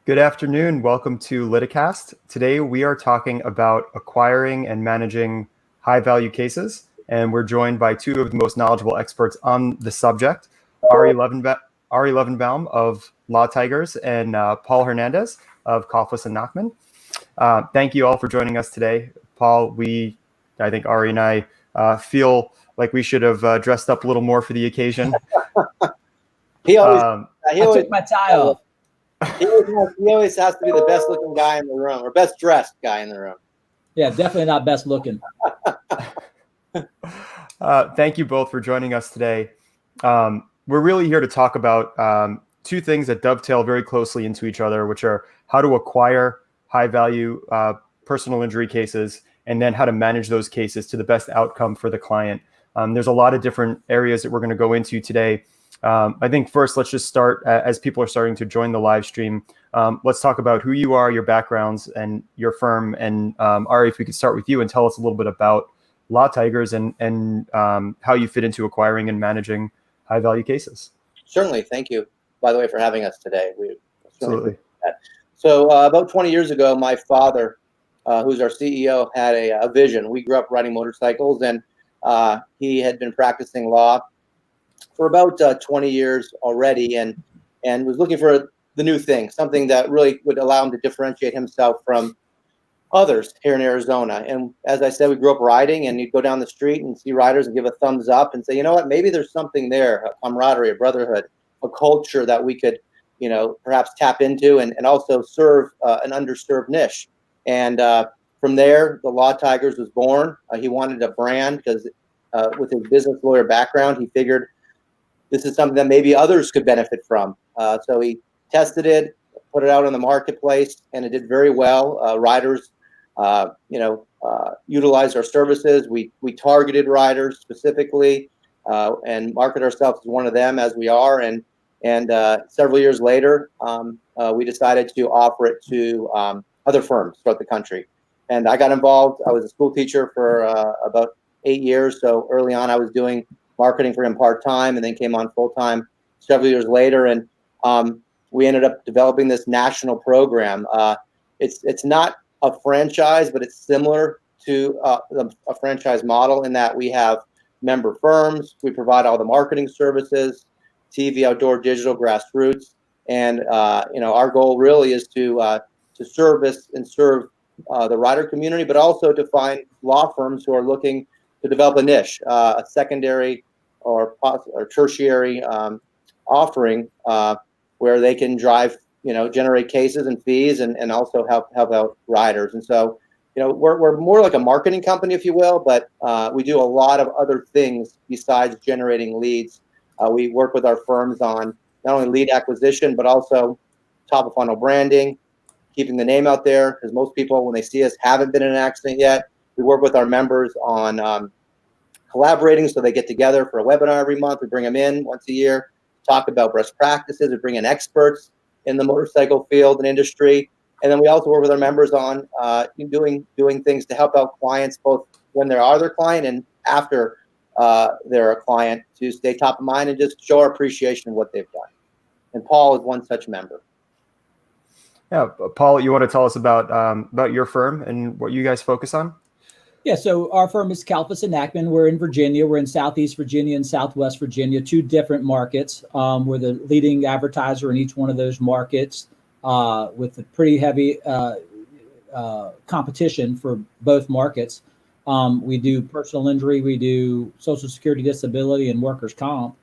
Good afternoon. Welcome to Liticast. Today we are talking about acquiring and managing high-value cases, and we're joined by two of the most knowledgeable experts on the subject, Ari Levenbaum of Law Tigers and Paul Hernandez of Kalfus Nachman. Thank you all for joining us today. Paul, I think Ari and I feel like we should have dressed up a little more for the occasion. I took my tie off. He always has to be the best looking guy in the room, or best dressed guy in the room. Yeah, definitely not best looking. Thank you both for joining us today. We're really here to talk about two things that dovetail very closely into each other, which are how to acquire high value personal injury cases, and then how to manage those cases to the best outcome for the client. There's a lot of different areas that we're going to go into today. I think first, let's just start as people are starting to join the live stream. Let's talk about who you are, your backgrounds, and your firm. And Ari, if we could start with you and tell us a little bit about Law Tigers and how you fit into acquiring and managing high value cases. Certainly. Thank you, by the way, for having us today. Absolutely. So about 20 years ago, my father, who's our CEO, had a vision. We grew up riding motorcycles, and he had been practicing law for about 20 years already, and was looking for the new thing, something that really would allow him to differentiate himself from others here in Arizona. And as I said, we grew up riding, and you'd go down the street and see riders and give a thumbs up and say, you know what, maybe there's something there, a camaraderie, a brotherhood, a culture that we could, perhaps tap into and also serve an underserved niche. And from there, the Law Tigers was born. He wanted a brand because with his business lawyer background, he figured this is something that maybe others could benefit from. So he tested it, put it out on the marketplace, and it did very well. Riders, utilized our services. We targeted riders specifically and market ourselves as one of them, as we are. And several years later, we decided to offer it to other firms throughout the country. And I got involved. I was a school teacher for about 8 years. So early on, I was doing marketing for him part-time, and then came on full-time several years later. And we ended up developing this national program. It's not a franchise, but it's similar to a franchise model in that we have member firms. We provide all the marketing services, TV, outdoor, digital, grassroots. And, our goal really is to service and serve the rider community, but also to find law firms who are looking to develop a niche, a secondary or tertiary offering where they can generate cases and fees and also help out riders. And so, we're more like a marketing company, if you will, but we do a lot of other things besides generating leads. We work with our firms on not only lead acquisition, but also top of funnel branding, keeping the name out there, because most people, when they see us, haven't been in an accident yet. We work with our members on collaborating, so they get together for a webinar every month. We bring them in once a year, talk about best practices. We bring in experts in the motorcycle field and industry, and then we also work with our members on doing things to help out clients, both when they are their client and after they're a client, to stay top of mind and just show our appreciation of what they've done. And Paul is one such member. Yeah, Paul, you want to tell us about your firm and what you guys focus on? Yeah, so our firm is Kalfus Nachman. We're in Virginia. We're in Southeast Virginia and Southwest Virginia, two different markets. We're the leading advertiser in each one of those markets with a pretty heavy competition for both markets. We do personal injury, we do Social Security disability and workers' comp.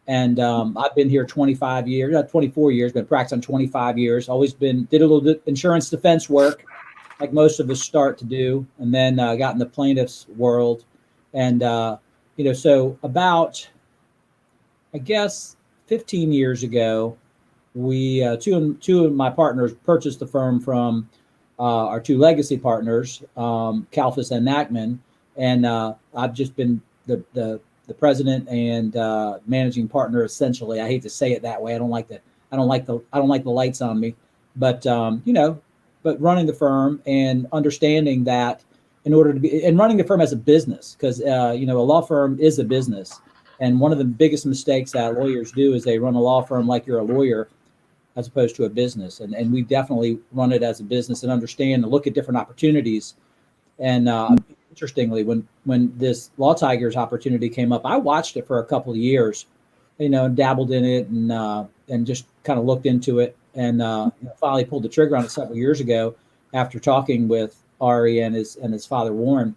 And I've been here 24 years, been practicing 25 years, did a little insurance defense work, like most of us start to do, and then got in the plaintiff's world. And, so about, I guess, 15 years ago, we, two of my partners purchased the firm from our two legacy partners, Kalfus and Nachman. And I've just been the president and managing partner, essentially. I hate to say it that way. I don't like the lights on me, but but running the firm and understanding that in order to be, and running the firm as a business, because a law firm is a business. And one of the biggest mistakes that lawyers do is they run a law firm like you're a lawyer. as opposed to a business. And we definitely run it as a business and understand and look at different opportunities. And interestingly, when this Law Tigers opportunity came up, I watched it for a couple of years, and dabbled in it and just kind of looked into it, and finally pulled the trigger on it several years ago after talking with Ari and his father Warren.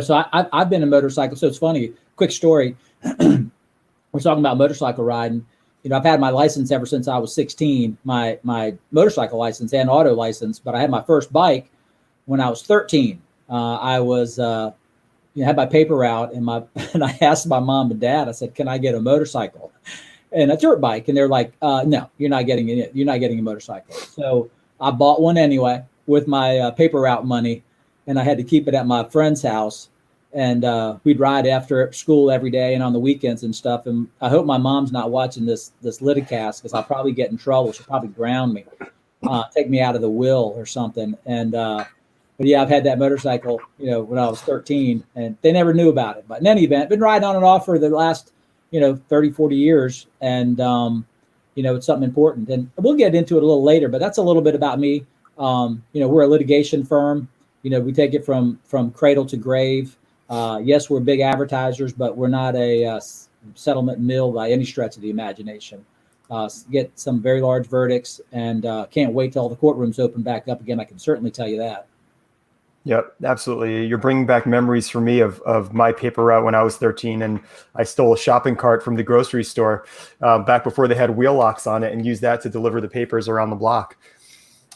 So I've been a motorcycle. So it's funny. Quick story. We're talking about motorcycle riding. I've had my license ever since I was 16, my motorcycle license and auto license, but I had my first bike when I was 13. I was had my paper route and I asked my mom and dad, I said, can I get a motorcycle and a dirt bike? And they're like, no, you're not getting it. You're not getting a motorcycle. So I bought one anyway with my paper route money, and I had to keep it at my friend's house. And we'd ride after school every day and on the weekends and stuff. And I hope my mom's not watching this Liticast, because I'll probably get in trouble. She'll probably ground me, take me out of the will or something. And but yeah, I've had that motorcycle, when I was 13, and they never knew about it. But in any event, been riding on and off for the last, 30, 40 years. And, it's something important. And we'll get into it a little later, but that's a little bit about me. We're a litigation firm. We take it from cradle to grave. Yes, we're big advertisers, but we're not a settlement mill by any stretch of the imagination. Get some very large verdicts, and can't wait till the courtrooms open back up again. I can certainly tell you that. Yep, absolutely. You're bringing back memories for me of my paper route when I was 13, and I stole a shopping cart from the grocery store back before they had wheel locks on it, and used that to deliver the papers around the block.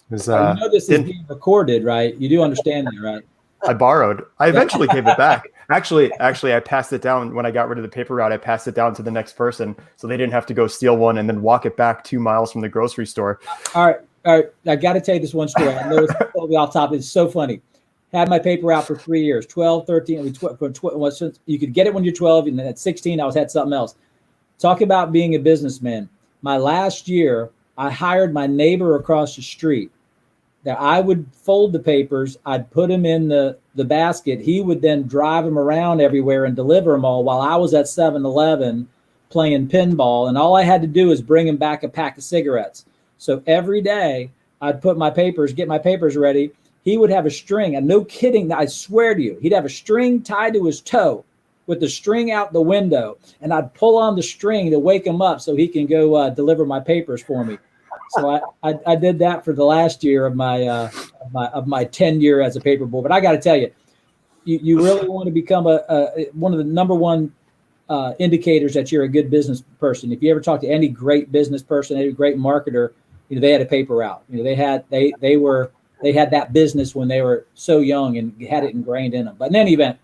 This is being recorded, right? You do understand that, right? I borrowed. I eventually gave it back. Actually, I passed it down when I got rid of the paper route. I passed it down to the next person, so they didn't have to go steal one and then walk it back 2 miles from the grocery store. All right. I got to tell you this one story. I know it's totally off topic. It's so funny. Had my paper route for 3 years, 12, 13. You could get it when you're 12, and then at 16, I had something else. Talk about being a businessman. My last year, I hired my neighbor across the street. That I would fold the papers, I'd put them in the basket. He would then drive them around everywhere and deliver them all while I was at 7-Eleven playing pinball. And all I had to do is bring him back a pack of cigarettes. So every day I'd get my papers ready. He would have a string, and no kidding, I swear to you, he'd have a string tied to his toe with the string out the window. And I'd pull on the string to wake him up so he can go deliver my papers for me. So I did that for the last year of my tenure as a paper boy. But I got to tell you, you really want to become one of the number one indicators that you're a good business person. If you ever talk to any great business person, any great marketer, they had a paper route. They had that business when they were so young and had it ingrained in them. But in any event,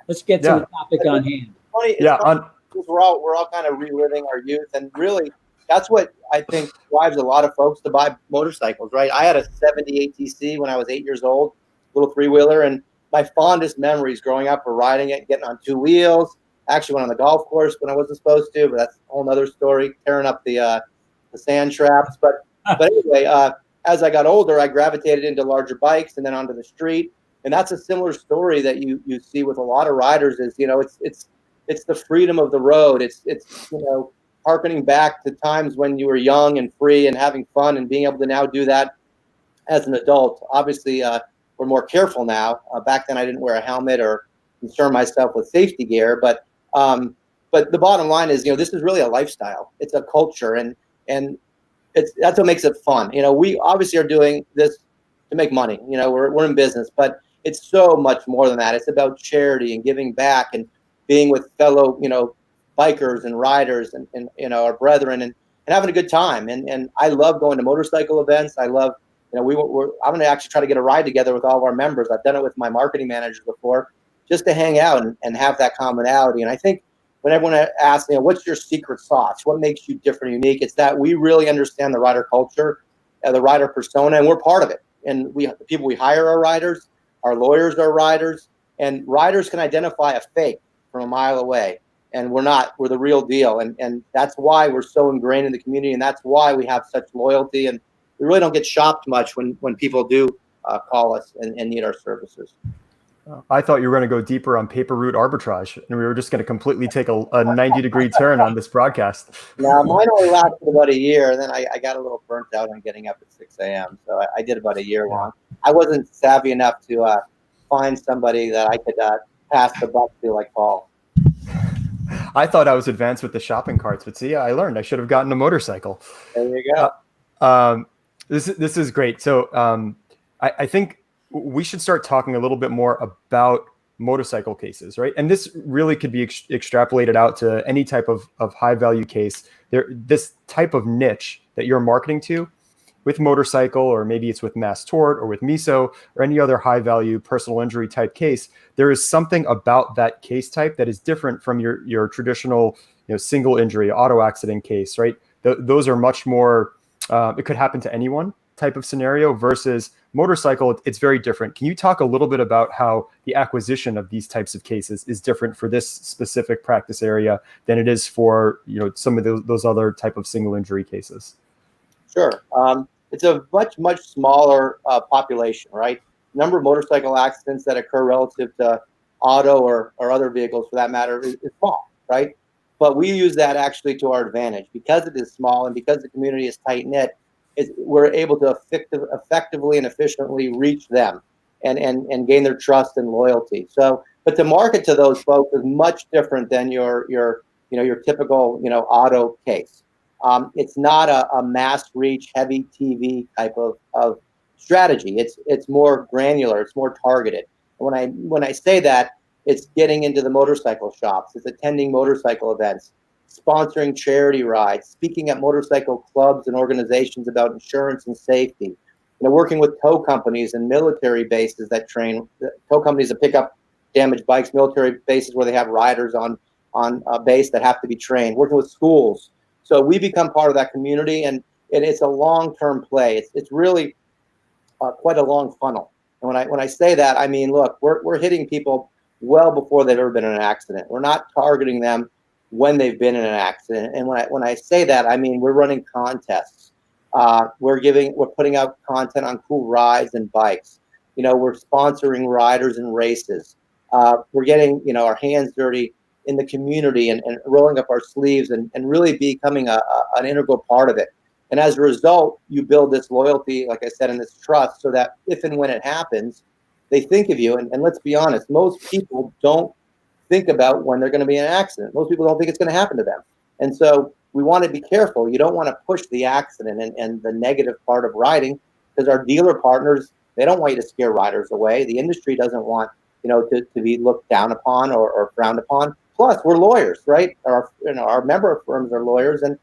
let's get to the topic on hand. We're all kind of reliving our youth, and really, that's what I think drives a lot of folks to buy motorcycles, right? I had a 70 ATC when I was 8 years old, little three-wheeler, and my fondest memories growing up were riding it, getting on two wheels. I actually went on the golf course when I wasn't supposed to, but that's a whole other story, tearing up the sand traps. But anyway, as I got older, I gravitated into larger bikes and then onto the street. And that's a similar story that you see with a lot of riders is, it's the freedom of the road. It's harkening back to times when you were young and free and having fun, and being able to now do that as an adult. Obviously, we're more careful now. Back then I didn't wear a helmet or concern myself with safety gear, but the bottom line is, this is really a lifestyle. It's a culture, and that's what makes it fun. We obviously are doing this to make money. We're in business, but it's so much more than that. It's about charity and giving back and being with fellow, bikers and riders and our brethren and having a good time. And I love going to motorcycle events. I love, I'm going to actually try to get a ride together with all of our members. I've done it with my marketing manager before, just to hang out and have that commonality. And I think when everyone asks, what's your secret sauce? What makes you different and unique? It's that we really understand the rider culture, the rider persona, and we're part of it. And the people we hire are riders, our lawyers are riders, and riders can identify a fake from a mile away. And we're the real deal. And that's why we're so ingrained in the community. And that's why we have such loyalty. And we really don't get shopped much when people do call us and need our services. I thought you were going to go deeper on paper route arbitrage, and we were just going to completely take a 90-degree turn on this broadcast. Now, mine only lasted about a year, and then I got a little burnt out on getting up at 6 a.m. So I did about a year long. I wasn't savvy enough to find somebody that I could pass the buck to like Paul. I thought I was advanced with the shopping carts, but see, I learned I should have gotten a motorcycle. There you go. This is great. So I think we should start talking a little bit more about motorcycle cases, right? And this really could be extrapolated out to any type of high value case. This type of niche that you're marketing to with motorcycle, or maybe it's with mass tort or with MISO or any other high value personal injury type case, there is something about that case type that is different from your traditional, single injury auto accident case, right? Those are much more, it could happen to anyone type of scenario versus motorcycle. It's very different. Can you talk a little bit about how the acquisition of these types of cases is different for this specific practice area than it is for some of those other type of single injury cases? Sure. It's a much smaller population, right? Number of motorcycle accidents that occur relative to auto or other vehicles, for that matter, is small, right? But we use that actually to our advantage because it is small and because the community is tight knit. We're able to effectively and efficiently reach them and gain their trust and loyalty. So, but to market to those folks is much different than your typical auto case. It's not a mass reach, heavy TV type of strategy. It's more granular. It's more targeted. When I say that, it's getting into the motorcycle shops. It's attending motorcycle events, sponsoring charity rides, speaking at motorcycle clubs and organizations about insurance and safety. Working with tow companies and military bases that train tow companies that pick up damaged bikes, military bases where they have riders on a base that have to be trained. Working with schools. So we become part of that community, and it's a long-term play. It's really quite a long funnel. And when I say that, I mean, look, we're hitting people well before they've ever been in an accident. We're not targeting them when they've been in an accident. And when I say that, I mean we're running contests. We're putting out content on cool rides and bikes. We're sponsoring riders and races. We're getting our hands dirty in the community and rolling up our sleeves and really becoming an integral part of it. And as a result, you build this loyalty, like I said, and this trust, so that if and when it happens, they think of you. And let's be honest, most people don't think about when they're going to be in an accident. Most people don't think it's going to happen to them. And so we want to be careful. You don't want to push the accident and the negative part of riding, because our dealer partners, they don't want you to scare riders away. The industry doesn't want to be looked down upon or frowned upon. Plus, we're lawyers, right? Our member firms are lawyers, and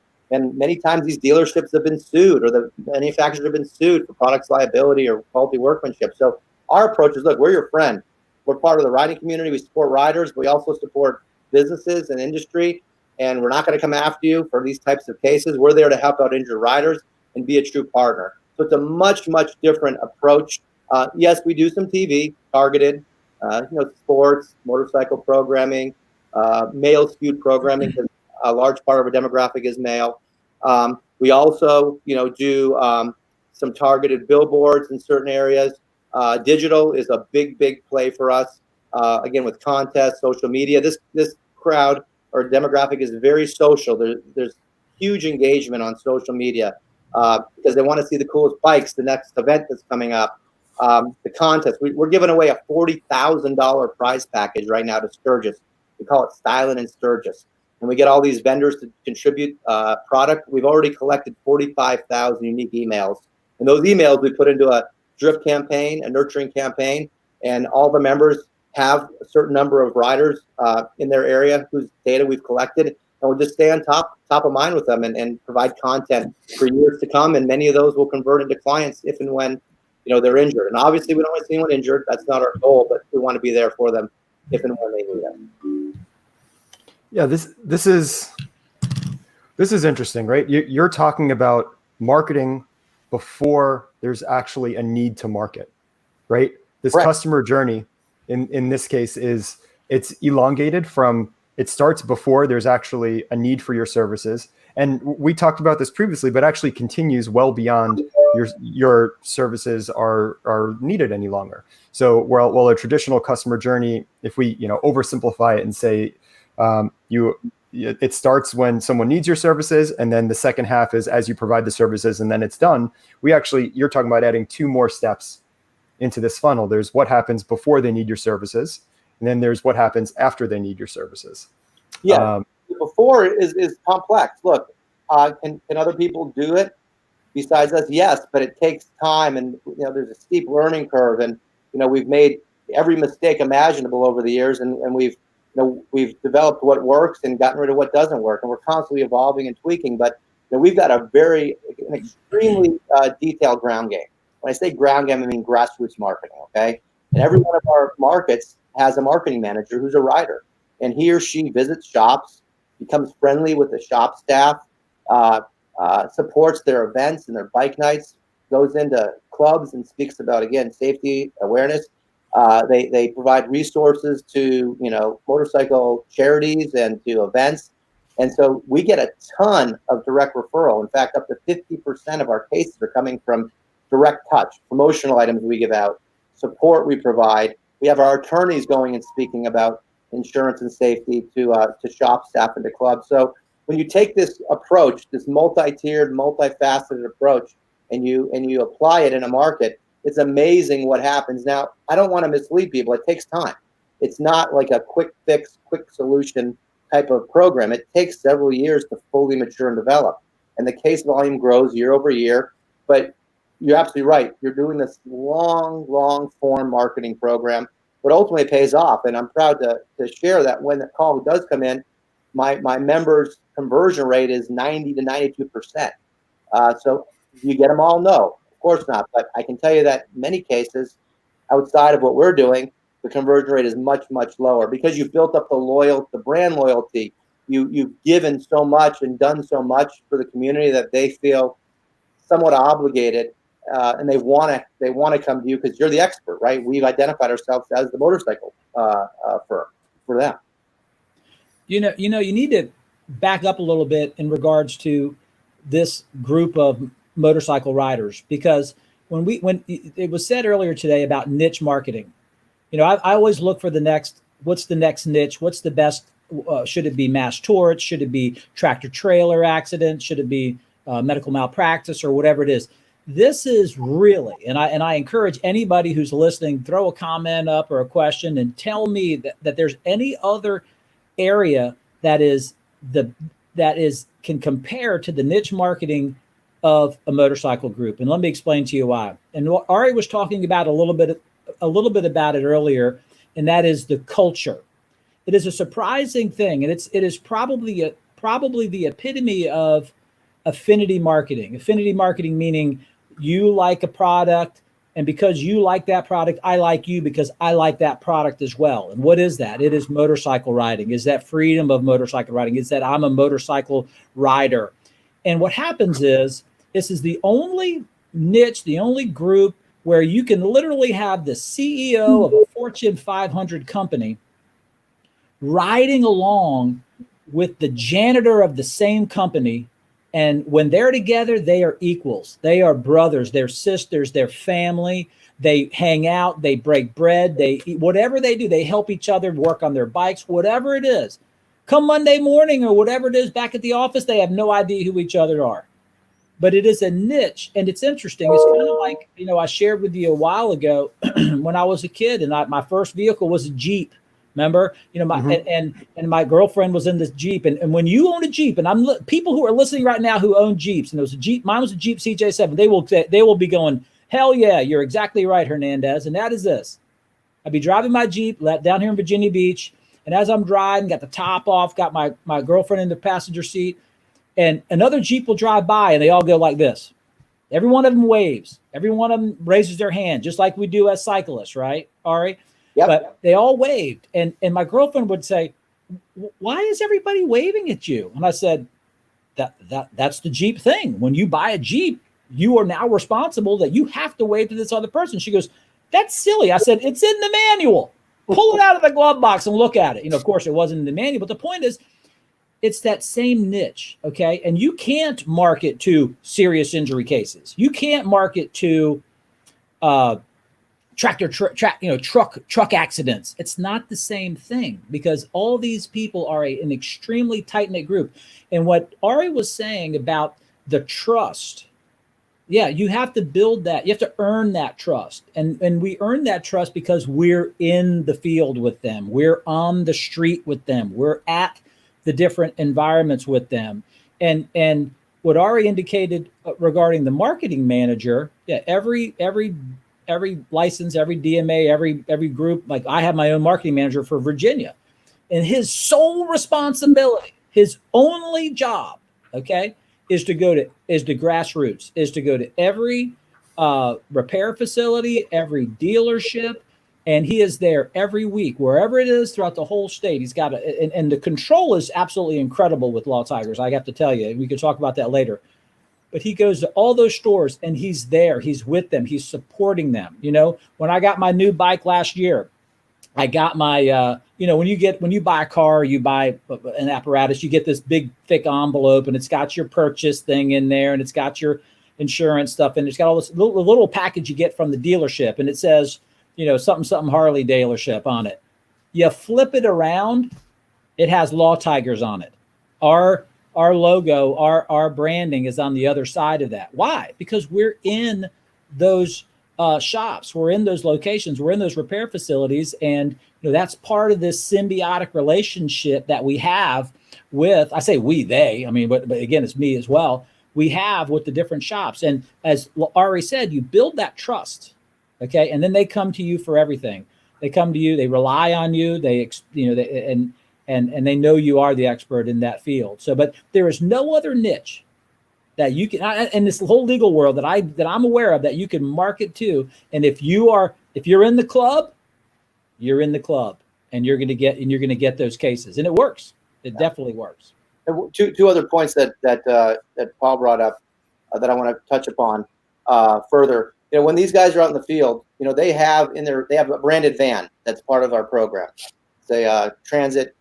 many times these dealerships have been sued, or the manufacturers have been sued for products liability or faulty workmanship. So our approach is, look, we're your friend. We're part of the riding community. We support riders, but we also support businesses and industry, and we're not going to come after you for these types of cases. We're there to help out injured riders and be a true partner. So it's a much different approach. Yes, we do some TV targeted, sports, motorcycle programming, male skewed programming, because a large part of our demographic is male. We also, do some targeted billboards in certain areas. Digital is a big play for us. Again, with contests, social media. This crowd or demographic is very social. There's huge engagement on social media because they want to see the coolest bikes, the next event that's coming up. The contest. We're giving away a $40,000 prize package right now to Sturgis. We call it Styling in Sturgis. And we get all these vendors to contribute product. We've already collected 45,000 unique emails. And those emails we put into a drift campaign, a nurturing campaign, and all the members have a certain number of riders in their area whose data we've collected, and we'll just stay on top of mind with them and provide content for years to come. And many of those will convert into clients if and when they're injured. And obviously, we don't want to see anyone injured. That's not our goal, but we want to be there for them if and when they need us. Yeah, this is interesting, right? You're talking about marketing before there's actually a need to market, right? This Correct. Customer journey in this case it's elongated from, it starts before there's actually a need for your services. And we talked about this previously, but actually continues well beyond your services are needed any longer. So while a traditional customer journey, if we oversimplify it and say it starts when someone needs your services, and then the second half is as you provide the services, and then it's done. You're talking about adding 2 more steps into this funnel. There's what happens before they need your services, and then there's what happens after they need your services. Yeah, before is complex. Look, can other people do it besides us? Yes, but it takes time, and there's a steep learning curve, and we've made every mistake imaginable over the years, and we've developed what works and gotten rid of what doesn't work, and we're constantly evolving and tweaking. But we've got an extremely detailed ground game. When I say ground game, I mean grassroots marketing. Okay, and every one of our markets has a marketing manager who's a writer, and he or she visits shops, becomes friendly with the shop staff, supports their events and their bike nights, goes into clubs and speaks about, again, safety awareness. They provide resources to motorcycle charities and to events, and so we get a ton of direct referral. In fact, up to 50% of our cases are coming from direct touch, promotional items we give out, support we provide. We have our attorneys going and speaking about insurance and safety to shop staff and to clubs. So when you take this approach, this multi-tiered, multifaceted approach, and you apply it in a market, it's amazing what happens. Now, I don't want to mislead people. It takes time. It's not like a quick fix, quick solution type of program. It takes several years to fully mature and develop. And the case volume grows year over year. But you're absolutely right. You're doing this long form marketing program, but ultimately it pays off. And I'm proud to share that when the call does come in, my members' conversion rate is 90 to 92%. So do you get them all? No, of course not. But I can tell you that in many cases, outside of what we're doing, the conversion rate is much lower because you've built up the brand loyalty. You've given so much and done so much for the community that they feel somewhat obligated, and they want to come to you because you're the expert, right? We've identified ourselves as the motorcycle firm for them. You need to back up a little bit in regards to this group of motorcycle riders, because when it was said earlier today about niche marketing, I always look for what's the next niche? What's the best? Should it be mass torts? Should it be tractor trailer accidents? Should it be medical malpractice or whatever it is? This is really, and I encourage anybody who's listening, throw a comment up or a question and tell me that there's any other area that can compare to the niche marketing of a motorcycle group. And let me explain to you why. And Ari was talking about a little bit about it earlier, and that is the culture. It is a surprising thing, and it is probably the epitome of affinity marketing. Affinity marketing meaning you like a product, and because you like that product, I like you because I like that product as well. And what is that? It is motorcycle riding. Is that freedom of motorcycle riding? Is that I'm a motorcycle rider? And what happens is this is the only niche, the only group where you can literally have the CEO of a Fortune 500 company riding along with the janitor of the same company. And when they're together, they are equals. They are brothers, they're sisters, they're family. They hang out, they break bread, they eat, whatever they do, they help each other work on their bikes, whatever it is. Come Monday morning or whatever it is back at the office, they have no idea who each other are. But it is a niche, and it's interesting. It's kind of like, I shared with you a while ago when I was a kid, and my first vehicle was a Jeep. Remember, and my girlfriend was in this Jeep, and when you own a Jeep, and people who are listening right now who own Jeeps, and it was a Jeep, mine was a Jeep CJ7. They will be going, hell yeah, you're exactly right, Hernandez. And that is this: I'd be driving my Jeep down here in Virginia Beach, and as I'm driving, got the top off, got my girlfriend in the passenger seat, and another Jeep will drive by, and they all go like this. Every one of them waves. Every one of them raises their hand, just like we do as cyclists, right, Ari? Yep. But they all waved. And my girlfriend would say, why is everybody waving at you? And I said, that's the Jeep thing. When you buy a Jeep, you are now responsible that you have to wave to this other person. She goes, that's silly. I said, it's in the manual. Pull it out of the glove box and look at it. Of course, it wasn't in the manual. But the point is, it's that same niche, okay? And you can't market to serious injury cases. You can't market to truck accidents. It's not the same thing, because all these people are an extremely tight-knit group. And what Ari was saying about the trust, yeah, you have to build that. You have to earn that trust. And we earn that trust because we're in the field with them. We're on the street with them. We're at the different environments with them. And what Ari indicated regarding the marketing manager, yeah, every license, every DMA, every group, like I have my own marketing manager for Virginia, and his sole responsibility, his only job, okay, is to go to grassroots, is to go to every repair facility, every dealership, and he is there every week, wherever it is throughout the whole state. He's got and the control is absolutely incredible with Law Tigers. I have to tell you, we could talk about that later. But he goes to all those stores and he's there. He's with them. He's supporting them. You know, when I got my new bike last year, I got my, when you buy a car, you buy an apparatus, you get this big thick envelope and it's got your purchase thing in there and it's got your insurance stuff and it's got all this little package you get from the dealership and it says, something Harley dealership on it. You flip it around, it has Law Tigers on it. Our logo, our branding is on the other side of that. Why? Because we're in those shops, we're in those locations, we're in those repair facilities, and that's part of this symbiotic relationship that we have with. I say we, they. I mean, but again, it's me as well. We have with the different shops, and as Ari said, you build that trust, okay, and then they come to you for everything. They come to you, they rely on you, and they know you are the expert in that field. So, but there is no other niche that you can, in this whole legal world that I'm aware of, that you can market to. And if you're in the club, you're in the club, and you're going to get those cases, and it works. It definitely works. And two other points that Paul brought up that I want to touch upon further. When these guys are out in the field, they have a branded van that's part of our program. A Transit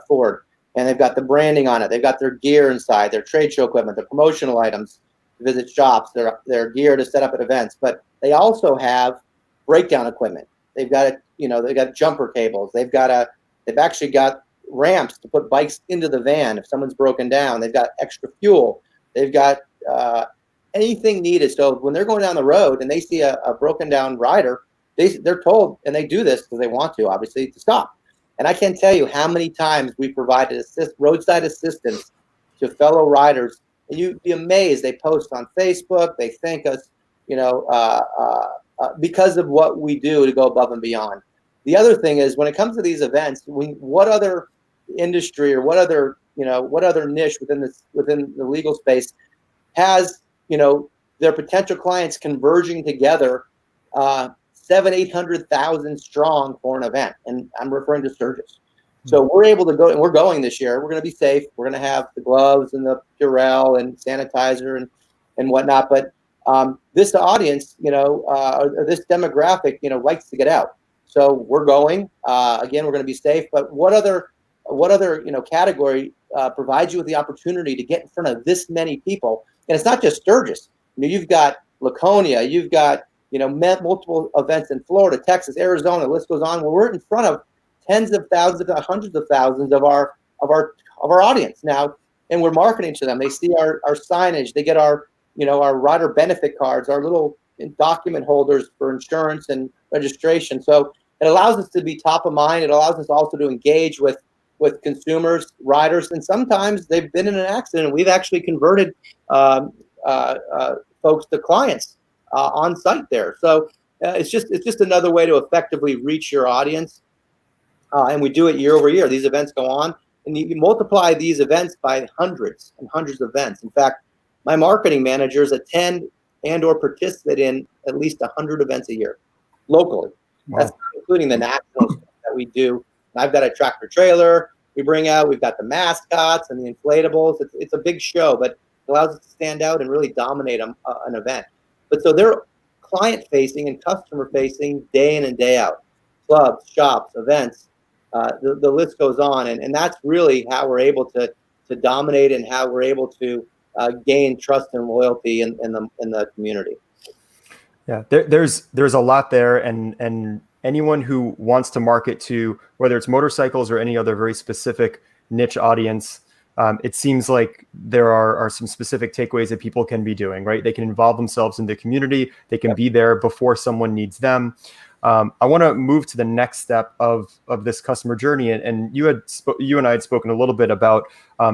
Ford, and they've got the branding on it. They've got their gear inside, their trade show equipment, their promotional items to visit shops, their gear to set up at events. But they also have breakdown equipment. They've got they've got jumper cables. They've actually got ramps to put bikes into the van if someone's broken down. They've got extra fuel. They've got anything needed. So when they're going down the road and they see a broken down rider, they're told, and they do this because they want to, obviously, to stop. And I can't tell you how many times we provided roadside assistance to fellow riders. And you'd be amazed. They post on Facebook. They thank us, because of what we do to go above and beyond. The other thing is, when it comes to these events, what other industry or what other niche within the legal space has their potential clients converging together 700,000-800,000 strong for an event, and I'm referring to Sturgis. So we're able to go, and we're going this year. We're going to be safe. We're going to have the gloves and the Purell and sanitizer and whatnot. But this audience, this demographic, likes to get out. So we're going. Again, we're going to be safe. But what other category provides you with the opportunity to get in front of this many people? And it's not just Sturgis. You've got Laconia. You've got multiple events in Florida, Texas, Arizona. The list goes on. Where we're in front of tens of thousands, if not hundreds of thousands of our audience now, and we're marketing to them. They see our signage. They get our rider benefit cards, our little document holders for insurance and registration. So it allows us to be top of mind. It allows us also to engage with consumers, riders, and sometimes they've been in an accident, and we've actually converted folks to clients on site there. So it's just another way to effectively reach your audience, and we do it year over year. These events go on, and you multiply these events by hundreds and hundreds of events. In fact, my marketing managers attend and or participate in at least 100 events a year locally. Wow. That's not including the national stuff that we do. I've got a tractor trailer we bring out. We've got the mascots and the inflatables. It's a big show, but it allows us to stand out and really dominate an event. But so they're client facing and customer facing day in and day out. Clubs, shops, events. The list goes on, and that's really how we're able to dominate and how we're able to gain trust and loyalty in the community. Yeah, there's a lot there, and anyone who wants to market to, whether it's motorcycles or any other very specific niche audience, it seems like there are some specific takeaways that people can be doing, right? They can involve themselves in the community. They can be there before someone needs them. I want to move to the next step of this customer journey, and you and I had spoken a little bit about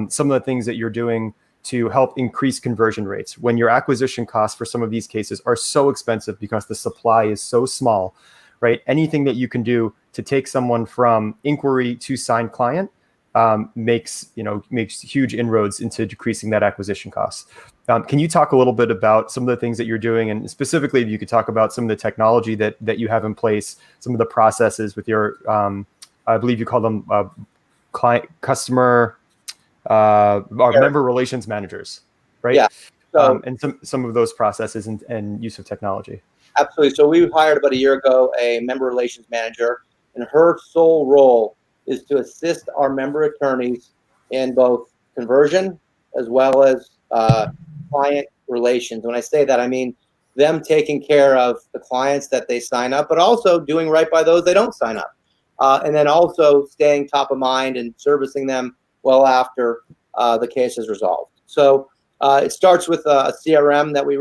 some of the things that you're doing to help increase conversion rates when your acquisition costs for some of these cases are so expensive because the supply is so small, right? Anything that you can do to take someone from inquiry to signed client makes huge inroads into decreasing that acquisition cost. Can you talk a little bit about some of the things that you're doing, and specifically if you could talk about some of the technology that you have in place, some of the processes with your, I believe you call them customer member relations managers, right? Yeah. So, and some of those processes and use of technology. Absolutely. So we hired about a year ago a member relations manager, and her sole role is to assist our member attorneys in both conversion as well as client relations. When I say that, I mean them taking care of the clients that they sign up, but also doing right by those they don't sign up. And then also staying top of mind and servicing them well after the case is resolved. So it starts with a CRM that we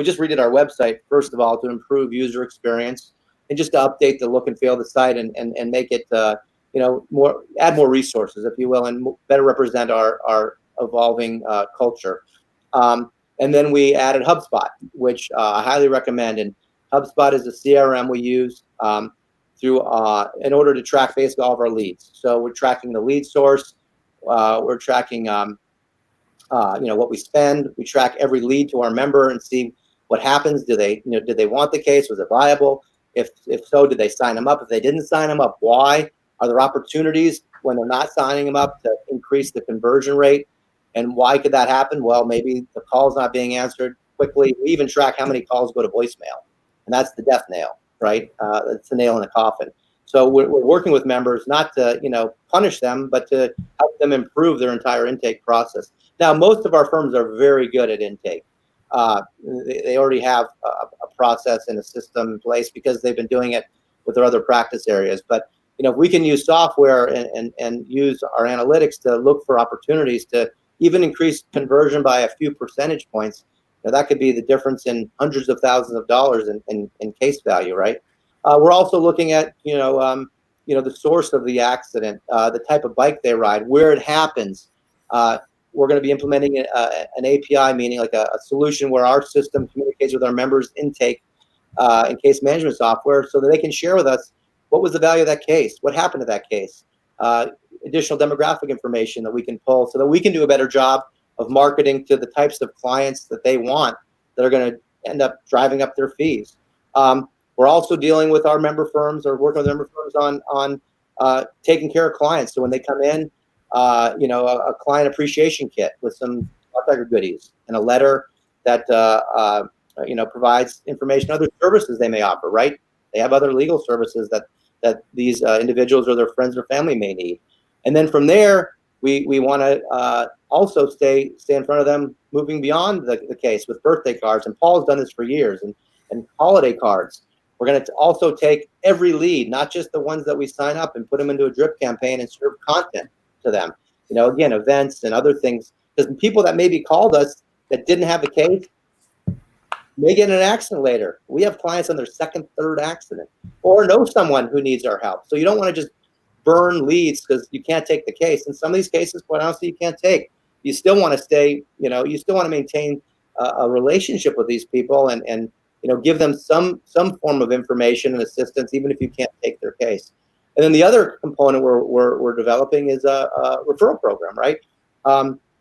just redid our website, first of all, to improve user experience and just to update the look and feel of the site and make it, add more resources, if you will, and better represent our evolving culture. And then we added HubSpot, which I highly recommend. And HubSpot is a CRM we use in order to track basically all of our leads. So we're tracking the lead source. We're tracking, what we spend. We track every lead to our member and see what happens. Did they want the case? Was it viable? If so, did they sign them up? If they didn't sign them up, why? Are there opportunities when they're not signing them up to increase the conversion rate? And why could that happen? Well, maybe the call's not being answered quickly. We even track how many calls go to voicemail, and that's the death nail, right? That's the nail in the coffin. So we're working with members not to, punish them, but to help them improve their entire intake process. Now, most of our firms are very good at intake. They already have a process and a system in place because they've been doing it with their other practice areas. But, if we can use software and use our analytics to look for opportunities to even increase conversion by a few percentage points, that could be the difference in hundreds of thousands of dollars in case value, right? We're also looking at, the source of the accident, the type of bike they ride, where it happens. We're going to be implementing an API, meaning like a solution where our system communicates with our members' intake and case management software so that they can share with us what was the value of that case, what happened to that case, additional demographic information that we can pull so that we can do a better job of marketing to the types of clients that they want that are going to end up driving up their fees. We're also dealing with our member firms or working with member firms on taking care of clients. So when they come in, a client appreciation kit with some Tiger goodies and a letter that provides information, other services they may offer. Right? They have other legal services that these individuals or their friends or family may need. And then from there, we want to also stay in front of them, moving beyond the case with birthday cards. And Paul's done this for years, and holiday cards. We're going to also take every lead, not just the ones that we sign up, and put them into a drip campaign and serve content to them. Again, events and other things. Because people that maybe called us that didn't have a case may get in an accident later. We have clients on their second, third accident, or know someone who needs our help. So you don't want to just burn leads because you can't take the case. In some of these cases, quite honestly, you can't take. You still want to stay, you still want to maintain a relationship with these people and give them some form of information and assistance, even if you can't take their case. And then the other component we're developing is a referral program, right?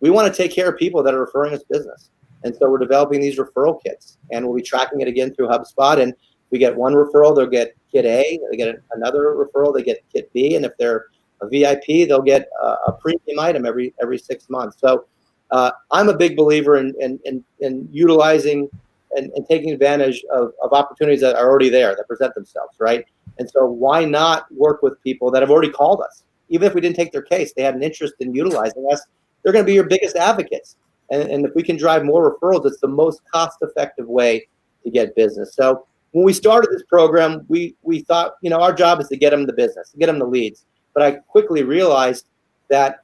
We want to take care of people that are referring us business. And so we're developing these referral kits, and we'll be tracking it again through HubSpot. And we get one referral, they'll get kit A. They get another referral, they get kit B. And if they're a VIP, they'll get a premium item every 6 months. So I'm a big believer in utilizing and taking advantage of opportunities that are already there, that present themselves, right? And so why not work with people that have already called us? Even if we didn't take their case, they had an interest in utilizing us. They're going to be your biggest advocates. And if we can drive more referrals, it's the most cost-effective way to get business. So when we started this program, we thought, our job is to get them the business, to get them the leads. But I quickly realized that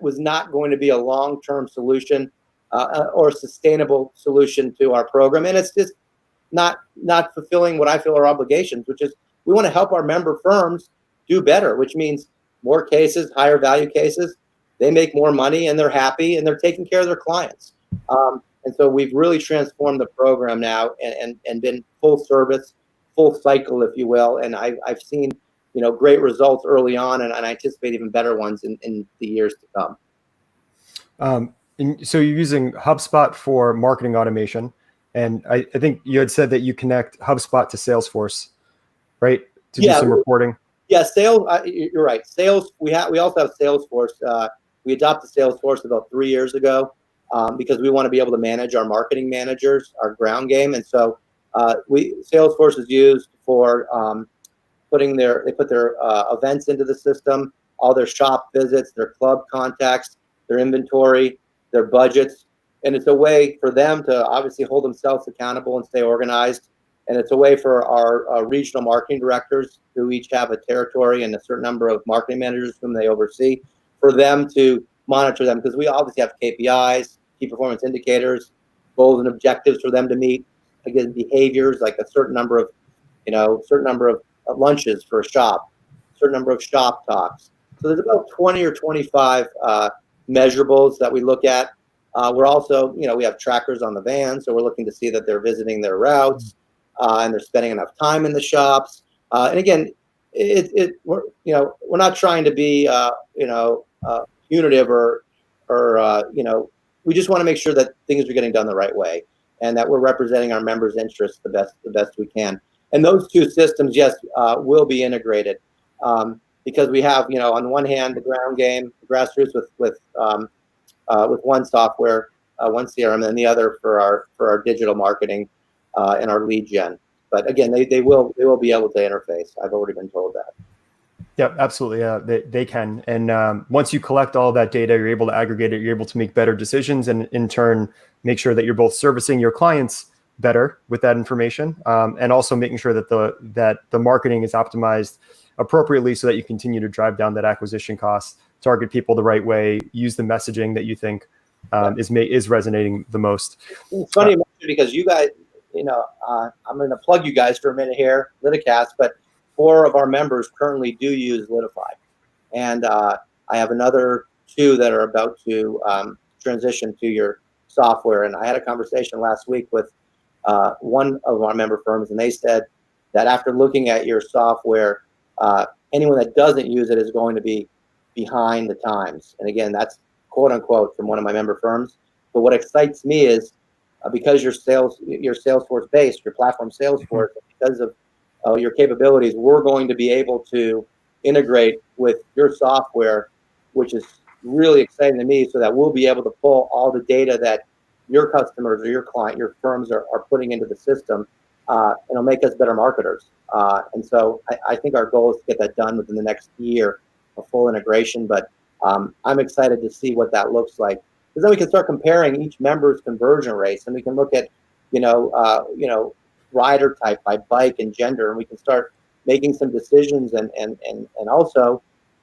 was not going to be a long-term solution or a sustainable solution to our program. And it's just not fulfilling what I feel are obligations, which is we want to help our member firms do better, which means more cases, higher value cases. They make more money and they're happy and they're taking care of their clients. And so we've really transformed the program now and been full service, full cycle, if you will. And I've seen, great results early on, and I anticipate even better ones in the years to come. And so you're using HubSpot for marketing automation. And I think you had said that you connect HubSpot to Salesforce, right? To do some reporting. Yeah, sales. You're right. Sales. We also have Salesforce. We adopted Salesforce about 3 years ago because we want to be able to manage our marketing managers, our ground game, and so Salesforce is used for they put their events into the system, all their shop visits, their club contacts, their inventory, their budgets, and it's a way for them to obviously hold themselves accountable and stay organized. And it's a way for our regional marketing directors, who each have a territory and a certain number of marketing managers whom they oversee, for them to monitor them, because we obviously have KPIs, key performance indicators, goals and objectives for them to meet. Again, behaviors like a certain number of lunches for a shop, certain number of shop talks. So there's about 20 or 25 measurables that we look at. We're also, we have trackers on the van, so we're looking to see that they're visiting their routes and they're spending enough time in the shops. And again, we're not trying to be punitive or we just want to make sure that things are getting done the right way and that we're representing our members' interests the best we can. And those two systems, yes, will be integrated because we have, on one hand, the ground game, the grassroots with one software, one CRM, and the other for our digital marketing and our lead gen. But again, they will be able to interface. I've already been told that. Yeah, absolutely. Yeah, they can. And once you collect all that data, you're able to aggregate it. You're able to make better decisions, and in turn, make sure that you're both servicing your clients better with that information, and also making sure that the marketing is optimized appropriately so that you continue to drive down that acquisition cost, target people the right way, use the messaging that you think is resonating the most. It's funny because you guys, I'm going to plug you guys for a minute here, Liticast, but 4 of our members currently do use Litify. And I have another 2 that are about to transition to your software. And I had a conversation last week with one of our member firms, and they said that after looking at your software, anyone that doesn't use it is going to be behind the times. And again, that's quote unquote from one of my member firms. But what excites me is because your Salesforce based, your platform Salesforce, because of your capabilities, we're going to be able to integrate with your software, which is really exciting to me, so that we'll be able to pull all the data that your customers or your client, your firms are putting into the system, and it'll make us better marketers. And so I think our goal is to get that done within the next year, a full integration. But I'm excited to see what that looks like, because then we can start comparing each member's conversion rates, and we can look at, rider type by bike and gender, and we can start making some decisions and also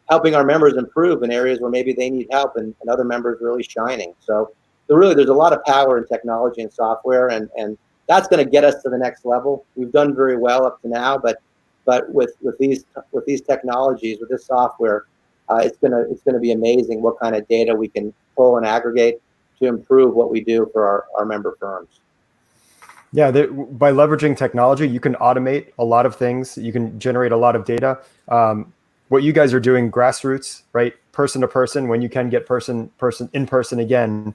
helping our members improve in areas where maybe they need help and other members really shining. So there's a lot of power in technology and software, and that's going to get us to the next level. We've done very well up to now, but with these technologies, with this software, it's gonna be amazing what kind of data we can pull and aggregate to improve what we do for our member firms. Yeah, by leveraging technology, you can automate a lot of things. You can generate a lot of data. What you guys are doing, grassroots, right? Person to person, when you can get person in person again,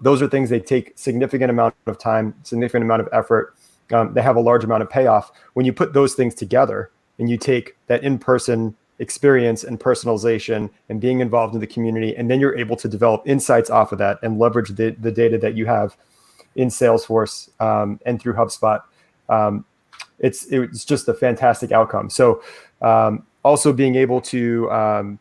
those are things that take significant amount of time, significant amount of effort. They have a large amount of payoff. When you put those things together and you take that in-person experience and personalization and being involved in the community, and then you're able to develop insights off of that and leverage the data that you have. in Salesforce and through HubSpot. It's just a fantastic outcome. So also being able to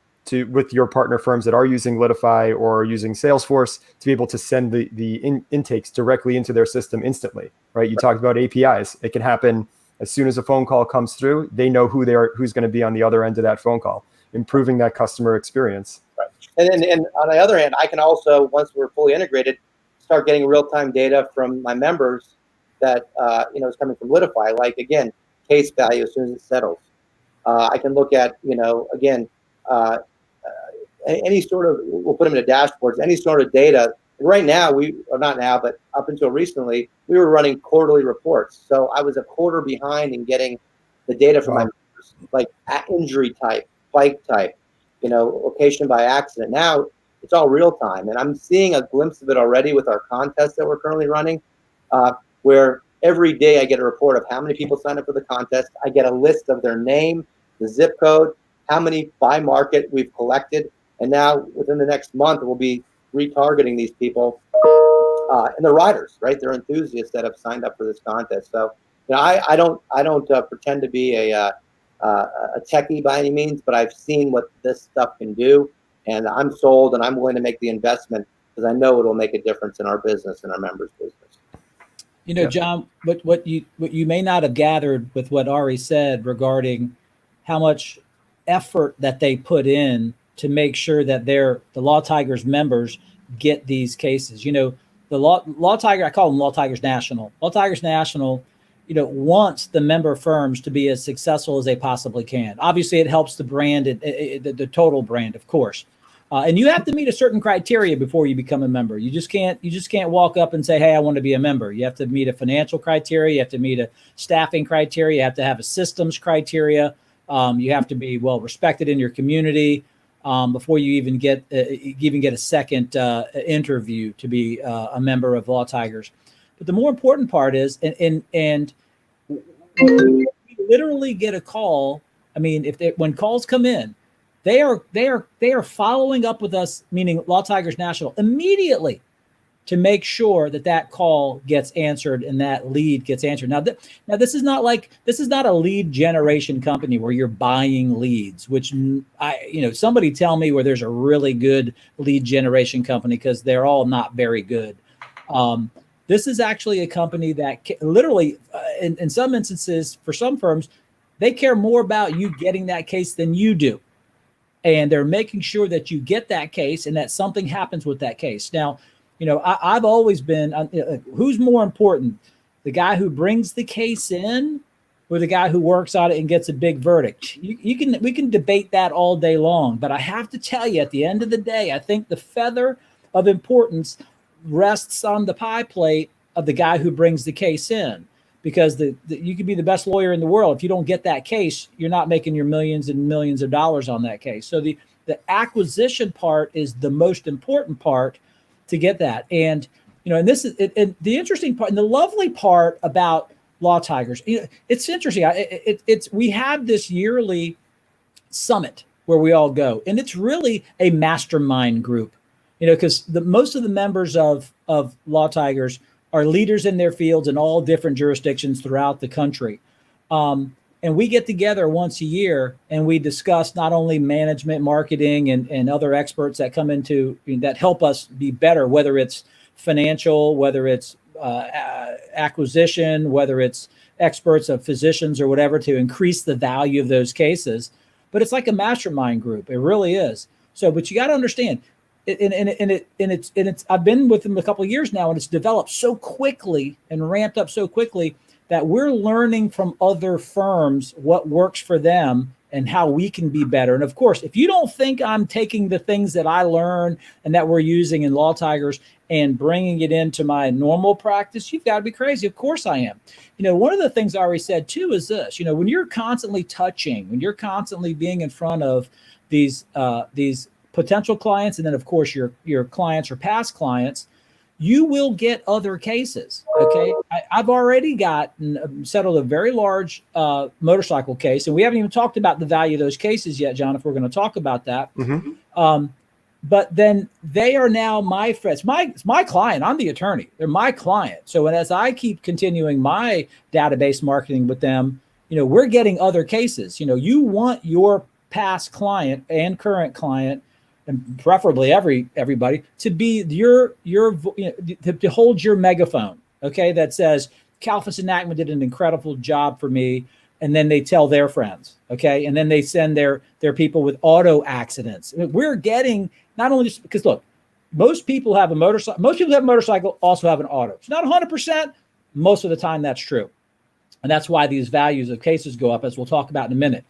with your partner firms that are using Litify or using Salesforce to be able to send the intakes directly into their system instantly, right? You talked about APIs. It can happen as soon as a phone call comes through. They know who's going to be on the other end of that phone call, improving that customer experience. Right. And on the other hand, I can also, once we're fully integrated, start getting real-time data from my members that is coming from Litify. Like, again, case value as soon as it settles. I can look at any sort of, we'll put them into dashboards, any sort of data. Right now, not now, but up until recently, we were running quarterly reports. So I was a quarter behind in getting the data from my members, like injury type, bike type, location by accident. Now it's all real time. And I'm seeing a glimpse of it already with our contest that we're currently running, where every day I get a report of how many people signed up for the contest. I get a list of their name, the zip code, how many by market we've collected. And now within the next month, we'll be retargeting these people and the riders, right? They're enthusiasts that have signed up for this contest. So, I don't pretend to be a techie by any means, but I've seen what this stuff can do, and I'm sold, and I'm willing to make the investment because I know it'll make a difference in our business and our members' business. John, what you may not have gathered with what Ari said regarding how much effort that they put in to make sure that the Law Tigers members get these cases. The Law Tiger, I call them Law Tigers National. Law Tigers National, wants the member firms to be as successful as they possibly can. Obviously, it helps the brand, the total brand, of course. And you have to meet a certain criteria before you become a member. You just can't walk up and say, "Hey, I want to be a member." You have to meet a financial criteria. You have to meet a staffing criteria. You have to have a systems criteria. You have to be well respected in your community before you even get a second interview to be a member of Law Tigers. But the more important part is, and we literally get a call. I mean, when calls come in, they are following up with us, meaning Law Tigers National, immediately to make sure that call gets answered and that lead gets answered. Now this is not a lead generation company where you're buying leads, which somebody tell me where there's a really good lead generation company, because they're all not very good. This is actually a company that literally, in some instances, for some firms, they care more about you getting that case than you do. And they're making sure that you get that case and that something happens with that case. Now, I've always been, who's more important, the guy who brings the case in or the guy who works on it and gets a big verdict? We can debate that all day long, but I have to tell you, at the end of the day, I think the feather of importance rests on the pie plate of the guy who brings the case in, because you could be the best lawyer in the world. If you don't get that case, you're not making your millions and millions of dollars on that case. So the acquisition part is the most important part to get that. And, and this is and the interesting part and the lovely part about Law Tigers. It's interesting. We have this yearly summit where we all go, and it's really a mastermind group, because most of the members of Law Tigers are leaders in their fields in all different jurisdictions throughout the country. And we get together once a year and we discuss not only management, marketing, and other experts that come that help us be better, whether it's financial, whether it's acquisition, whether it's experts of physicians or whatever, to increase the value of those cases. But it's like a mastermind group. It really is. So, but you got to understand, I've been with them a couple of years now, and it's developed so quickly and ramped up so quickly that we're learning from other firms what works for them and how we can be better. And of course, if you don't think I'm taking the things that I learn and that we're using in Law Tigers and bringing it into my normal practice, you've got to be crazy. Of course I am. One of the things I already said too is this, when you're constantly when you're constantly being in front of these potential clients, and then of course your clients or past clients, you will get other cases. Okay. I've already settled a very large motorcycle case, and we haven't even talked about the value of those cases yet, John, if we're going to talk about that. Mm-hmm. but then they are now my friends. It's my client. I'm the attorney. They're my client. So as I keep continuing my database marketing with them, we're getting other cases. You want your past client and current client, and preferably everybody, to be your to hold your megaphone. Okay, that says Kalfus and Nachman did an incredible job for me. And then they tell their friends, okay? And then they send their people with auto accidents. I mean, we're getting, not only just because, look, most people have a motorcycle. Most people have a motorcycle also have an auto. It's not 100%. Most of the time that's true. And that's why these values of cases go up, as we'll talk about in a minute.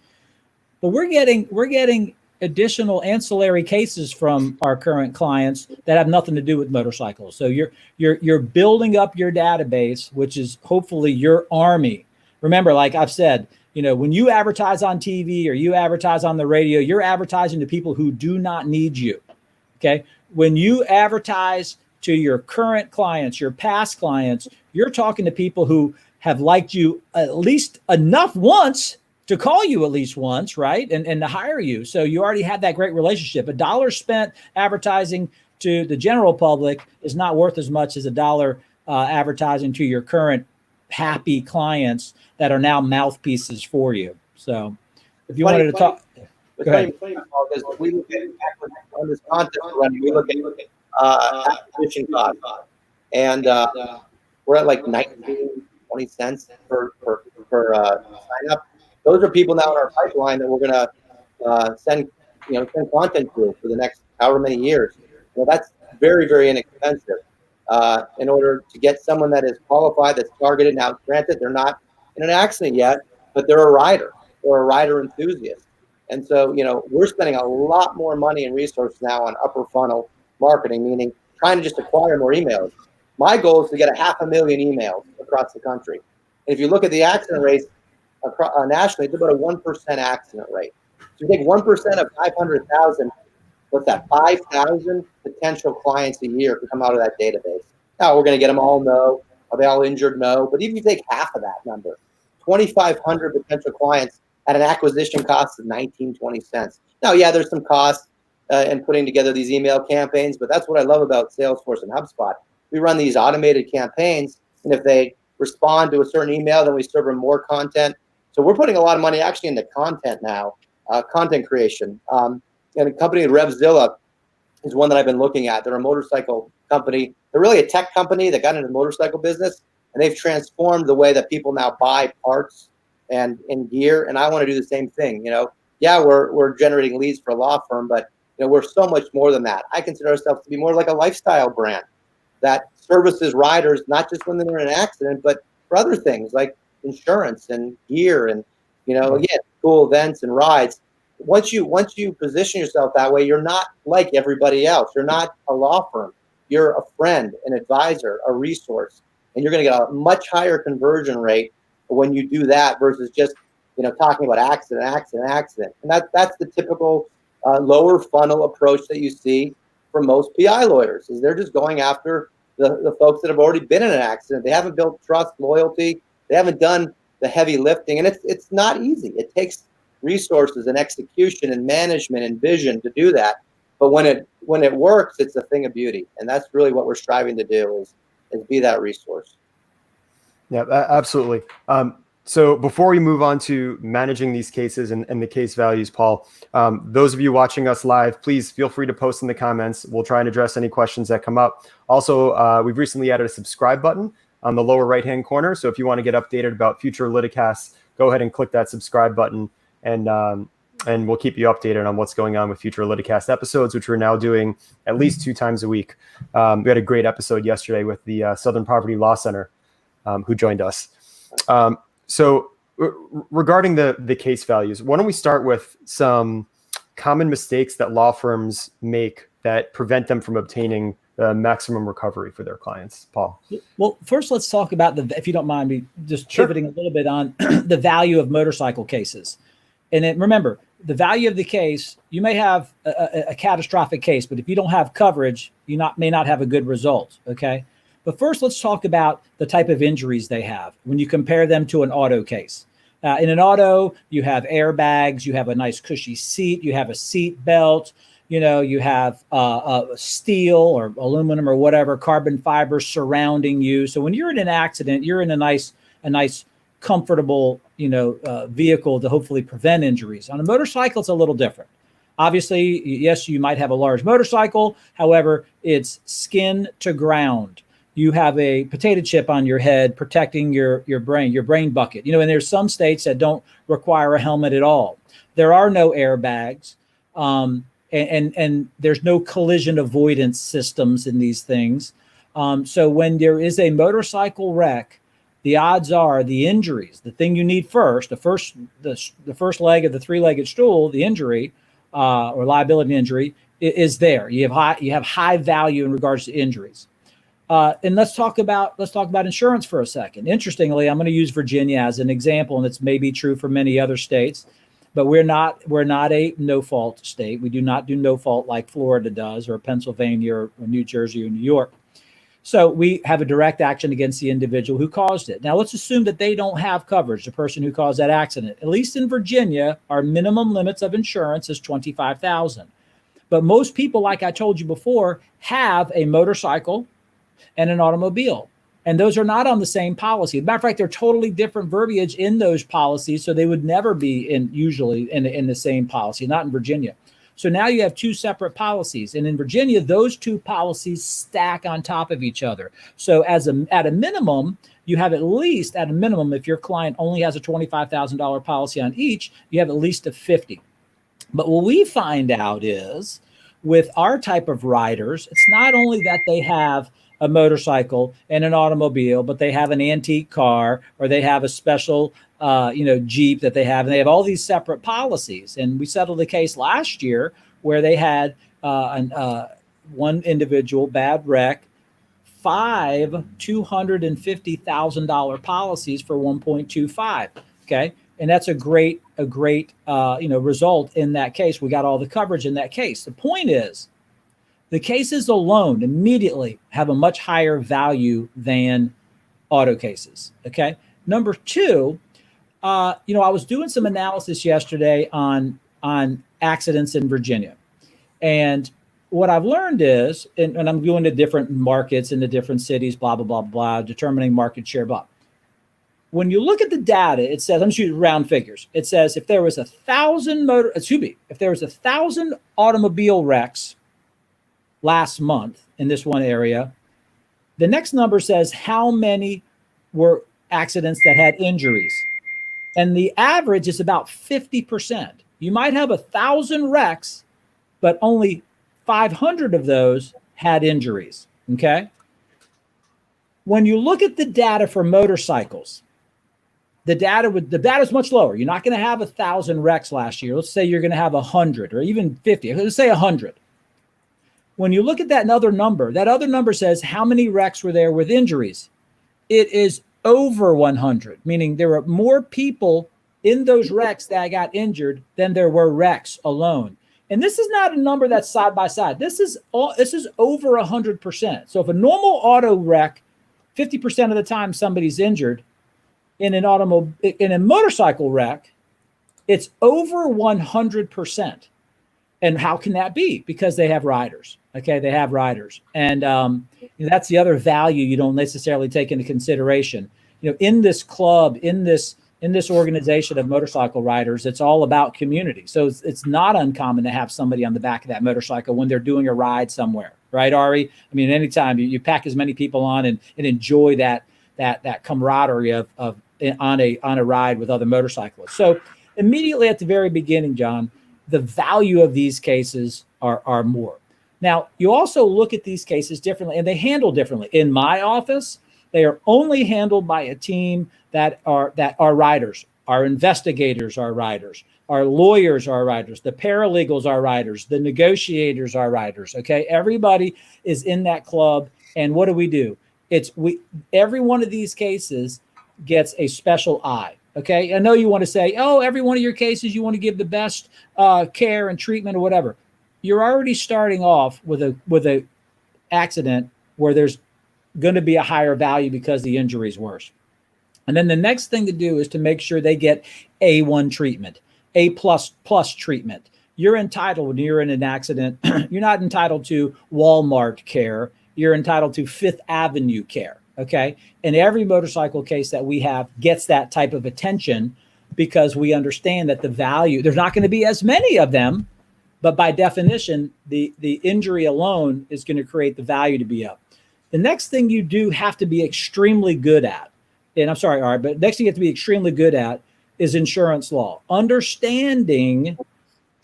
But we're getting additional ancillary cases from our current clients that have nothing to do with motorcycles. So you're building up your database, which is hopefully your army. Remember, like I've said, when you advertise on TV or you advertise on the radio, you're advertising to people who do not need you. Okay. When you advertise to your current clients, your past clients, you're talking to people who have liked you at least enough once to call you at least once, right? And to hire you. So you already have that great relationship. $1 spent advertising to the general public is not worth as much as $1 advertising to your current happy clients that are now mouthpieces for you. So if you wanted to talk, go ahead. Because we look at on this content running, we look at acquisition costs, and we're at like 19, 20 cents per sign up. Those are people now in our pipeline that we're going to send content to for the next however many years. That's very, very inexpensive. In order to get someone that is qualified, that's targeted. Now, granted, they're not in an accident yet, but they're a rider or a rider enthusiast. And so, we're spending a lot more money and resources now on upper funnel marketing, meaning trying to just acquire more emails. My goal is to get 500,000 emails across the country. And if you look at the accident rates nationally, it's about a 1% accident rate. So you take 1% of 500,000, what's that, 5,000 potential clients a year to come out of that database. Now, we're going to get them all, no. Are they all injured? No. But even if you take half of that number, 2,500 potential clients at an acquisition cost of 19, 20 cents. Now, yeah, there's some costs in putting together these email campaigns, but that's what I love about Salesforce and HubSpot. We run these automated campaigns, and if they respond to a certain email, then we serve them more content. So we're putting a lot of money actually into content now, content creation. And a company, Revzilla, is one that I've been looking at. They're a motorcycle company. They're really a tech company that got into the motorcycle business, and they've transformed the way that people now buy parts and gear. And I want to do the same thing. Yeah, we're generating leads for a law firm, but we're so much more than that. I consider ourselves to be more like a lifestyle brand that services riders, not just when they're in an accident, but for other things like insurance and gear and, again, cool events and rides. Once you position yourself that way, you're not like everybody else. You're not a law firm. You're a friend, an advisor, a resource, and you're going to get a much higher conversion rate when you do that versus just, talking about accident. And that's the typical lower funnel approach that you see from most PI lawyers, is they're just going after the folks that have already been in an accident. They haven't built trust, loyalty. They haven't done the heavy lifting, and it's not easy. It takes resources and execution and management and vision to do that. But when it works, it's a thing of beauty, and that's really what we're striving to do is be that resource. Yeah, absolutely. So before we move on to managing these cases and the case values, Paul, those of you watching us live, please feel free to post in the comments. We'll try and address any questions that come up. Also, we've recently added a subscribe button on the lower right-hand corner. So if you want to get updated about future Liticasts, go ahead and click that subscribe button, and we'll keep you updated on what's going on with future Liticast episodes, which we're now doing at least 2 times a week. We had a great episode yesterday with the Southern Poverty Law Center, who joined us. So regarding the case values, why don't we start with some common mistakes that law firms make that prevent them from obtaining the maximum recovery for their clients, Paul? Well, first, let's talk about if you don't mind me just pivoting a little bit on the value of motorcycle cases. And then remember, the value of the case, you may have a catastrophic case, but if you don't have coverage, you may not have a good result. Okay. But first, let's talk about the type of injuries they have when you compare them to an auto case. In an auto, you have airbags, you have a nice cushy seat, you have a seat belt, You have steel or aluminum or whatever, carbon fiber surrounding you. So when you're in an accident, you're in a nice, comfortable, vehicle to hopefully prevent injuries. On a motorcycle, it's a little different. Obviously, yes, you might have a large motorcycle. However, it's skin to ground. You have a potato chip on your head protecting your brain bucket. And there's some states that don't require a helmet at all. There are no airbags, and there's no collision avoidance systems in these things. So when there is a motorcycle wreck, the odds are the injuries, the thing you need first, the first leg of the three-legged stool, the injury or liability injury is there. You have high value in regards to injuries. And let's talk about insurance for a second. Interestingly, I'm going to use Virginia as an example, and it's maybe true for many other states, but we're not a no-fault state. We do not do no-fault like Florida does, or Pennsylvania, or New Jersey, or New York. So we have a direct action against the individual who caused it. Now let's assume that they don't have coverage, the person who caused that accident. At least in Virginia, our minimum limits of insurance is $25,000. But most people, like I told you before, have a motorcycle and an automobile. And those are not on the same policy. As a matter of fact, they're totally different verbiage in those policies. So they would never be usually in the same policy, not in Virginia. So now you have two separate policies. And in Virginia, those two policies stack on top of each other. So at a minimum, you have at least, if your client only has a $25,000 policy on each, you have at least a $50,000. But what we find out is with our type of riders, it's not only that they have a motorcycle and an automobile, but they have an antique car, or they have a special Jeep that they have, and they have all these separate policies. And we settled a case last year where they had one individual, bad wreck, 5 $250,000 policies for 1.25. Okay. And that's a great result in that case. We got all the coverage in that case. The point is, the cases alone immediately have a much higher value than auto cases. Okay. Number two, I was doing some analysis yesterday on accidents in Virginia. And what I've learned is, and I'm going to different markets in the different cities, blah, blah, blah, blah, determining market share, blah. When you look at the data, it says, I'm shooting round figures. It says if there was 1,000 automobile wrecks last month in this one area, the next number says how many were accidents that had injuries. And the average is about 50%. You might have 1,000 wrecks, but only 500 of those had injuries. Okay. When you look at the data for motorcycles, the data is much lower. You're not going to have 1,000 wrecks last year. Let's say you're going to have 100 or even 50. Let's say 100. When you look at that other number says how many wrecks were there with injuries. It is over 100, meaning there were more people in those wrecks that got injured than there were wrecks alone. And this is not a number that's side by side. This is over 100%. So if a normal auto wreck, 50% of the time somebody's injured, in a motorcycle wreck, it's over 100%. And how can that be? Because they have riders. Okay, they have riders, and that's the other value you don't necessarily take into consideration. In this club, in this organization of motorcycle riders, it's all about community. So it's not uncommon to have somebody on the back of that motorcycle when they're doing a ride somewhere, right, Ari? I mean, anytime you pack as many people on and enjoy that camaraderie of on a ride with other motorcyclists. So immediately at the very beginning, John, the value of these cases are more. Now, you also look at these cases differently, and they handle differently. In my office, they are only handled by a team that are riders. Our investigators are riders. Our lawyers are riders. The paralegals are riders. The negotiators are riders. Okay, everybody is in that club. And what do? Every one of these cases gets a special eye. Okay, I know you want to say, oh, every one of your cases you want to give the best care and treatment or whatever. You're already starting off with a accident where there's going to be a higher value because the injury is worse. And then the next thing to do is to make sure they get A1 treatment, A++ treatment, you're entitled, when you're in an accident, you're not entitled to Walmart care. You're entitled to Fifth Avenue care. Okay. And every motorcycle case that we have gets that type of attention because we understand that the value, there's not going to be as many of them, but by definition, the injury alone is going to create the value to be up. The next thing you do have to be extremely good at, and I'm sorry, Art, but next thing you have to be extremely good at is insurance law. Understanding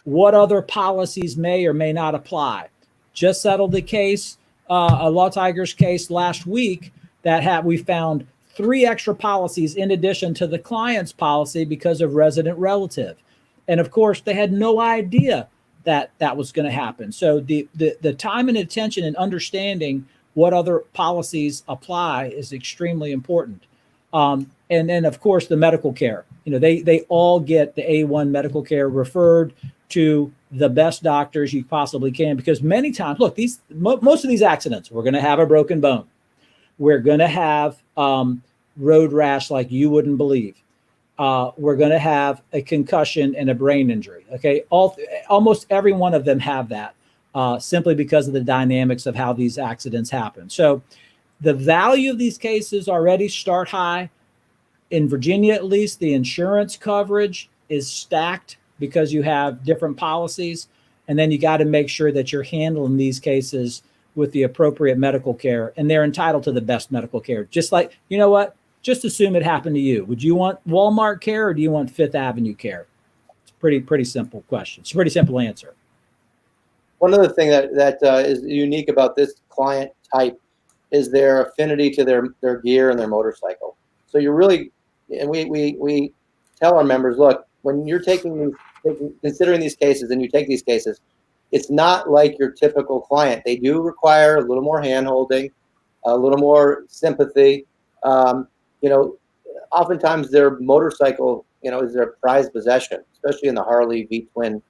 what other policies may or may not apply. Just settled the case, a Law Tigers case last week that we found 3 extra policies in addition to the client's policy because of resident relative. And of course, they had no idea that that was going to happen. So the time and attention and understanding what other policies apply is extremely important. And then, of course, the medical care. They all get the A1 medical care referred to the best doctors you possibly can, because many times, look, most of these accidents, we're going to have a broken bone. We're going to have road rash like you wouldn't believe. We're going to have a concussion and a brain injury. Okay, almost every one of them have that simply because of the dynamics of how these accidents happen. So the value of these cases already start high. In Virginia, at least, the insurance coverage is stacked because you have different policies. And then you got to make sure that you're handling these cases with the appropriate medical care, and they're entitled to the best medical care. Just like, you know what? Just assume it happened to you. Would you want Walmart care or do you want Fifth Avenue care? It's a pretty simple question. It's a pretty simple answer. One other thing that is unique about this client type is their affinity to their gear and their motorcycle. So you're really, and we tell our members, look, when you're considering these cases and you take these cases, it's not like your typical client. They do require a little more hand-holding, a little more sympathy. Oftentimes their motorcycle, is their prized possession, especially in the Harley V-twin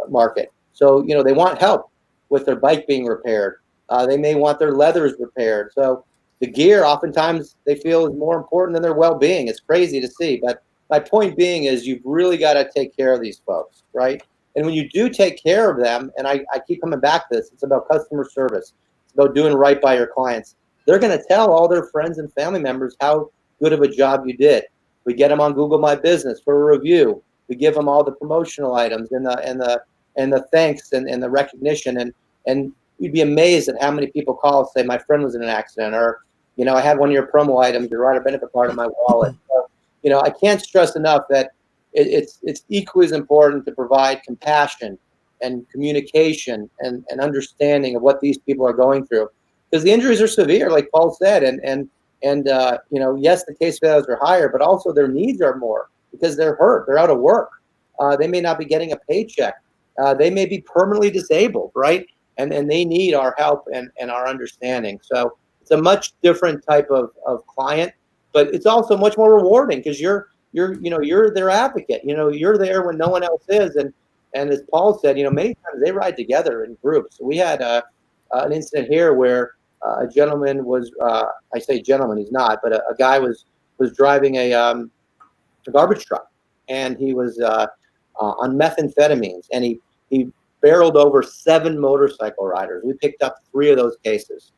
market. So, they want help with their bike being repaired. They may want their leathers repaired. So the gear, oftentimes, they feel is more important than their well-being. It's crazy to see. But my point being is you've really got to take care of these folks, right? And when you do take care of them, and I keep coming back to this, it's about customer service. It's about doing right by your clients. They're going to tell all their friends and family members how good of a job you did. We get them on Google My Business for a review. We give them all the promotional items and the thanks and the recognition. And you'd be amazed at how many people call and say, my friend was in an accident, or, I had one of your promo items, your rider benefit card in my wallet. So, I can't stress enough that it's equally as important to provide compassion and communication and understanding of what these people are going through, because the injuries are severe, like Paul said, and yes, the case values are higher, but also their needs are more because they're hurt, they're out of work, they may not be getting a paycheck, they may be permanently disabled, right? And they need our help and our understanding. So it's a much different type of client, but it's also much more rewarding because you're their advocate. You're there when no one else is. And as Paul said, many times they ride together in groups. We had an incident here where a gentleman was, I say gentleman, he's not, but a guy was driving a garbage truck, and he was on methamphetamines, and he barreled over 7 motorcycle riders. We picked up 3 of those cases.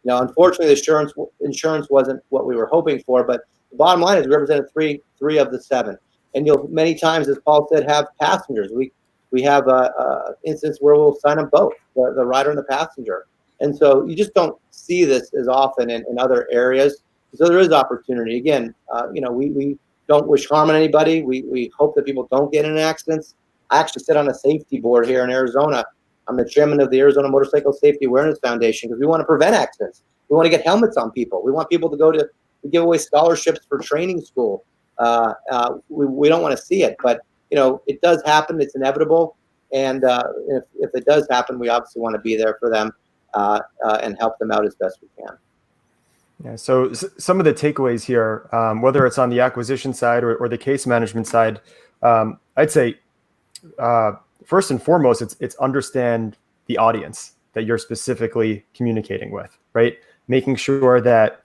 Unfortunately, the insurance wasn't what we were hoping for, but the bottom line is we represented three of the 7. And you'll many times, as Paul said, have passengers. We have a instance where we'll sign them both, the rider and the passenger. And so you just don't see this as often in other areas. So there is opportunity. Again, we don't wish harm on anybody. We hope that people don't get in accidents. I actually sit on a safety board here in Arizona. I'm the chairman of the Arizona Motorcycle Safety Awareness Foundation because we want to prevent accidents. We want to get helmets on people. We want people to give away scholarships for training school. We don't want to see it, but it does happen. It's inevitable, and if it does happen, we obviously want to be there for them and help them out as best we can. Yeah. So some of the takeaways here, whether it's on the acquisition side or the case management side, I'd say first and foremost, it's understand the audience that you're specifically communicating with, right? Making sure that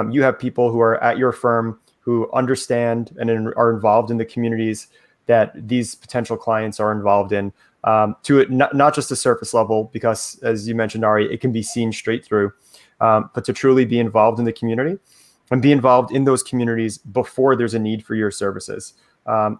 you have people who are at your firm who understand and are involved in the communities that these potential clients are involved in, to it, not just a surface level, because as you mentioned, Ari, it can be seen straight through, but to truly be involved in the community and be involved in those communities before there's a need for your services.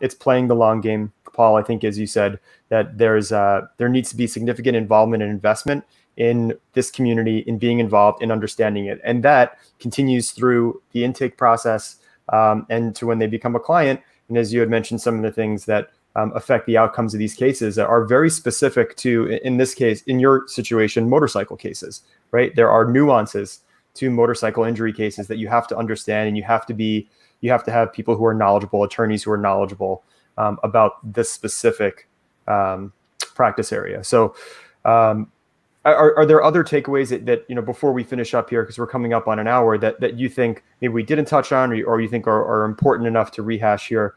It's playing the long game, Paul. I think, as you said, that there needs to be significant involvement and investment in this community, in being involved, in understanding it, and that continues through the intake process, and to when they become a client. And as you had mentioned, some of the things that affect the outcomes of these cases that are very specific to, in this case, in your situation, motorcycle cases, right? There are nuances to motorcycle injury cases that you have to understand, and you have to have people who are knowledgeable, attorneys who are knowledgeable about this specific practice area. So are there other takeaways that before we finish up here, because we're coming up on an hour, that you think maybe we didn't touch on, or you think are important enough to rehash here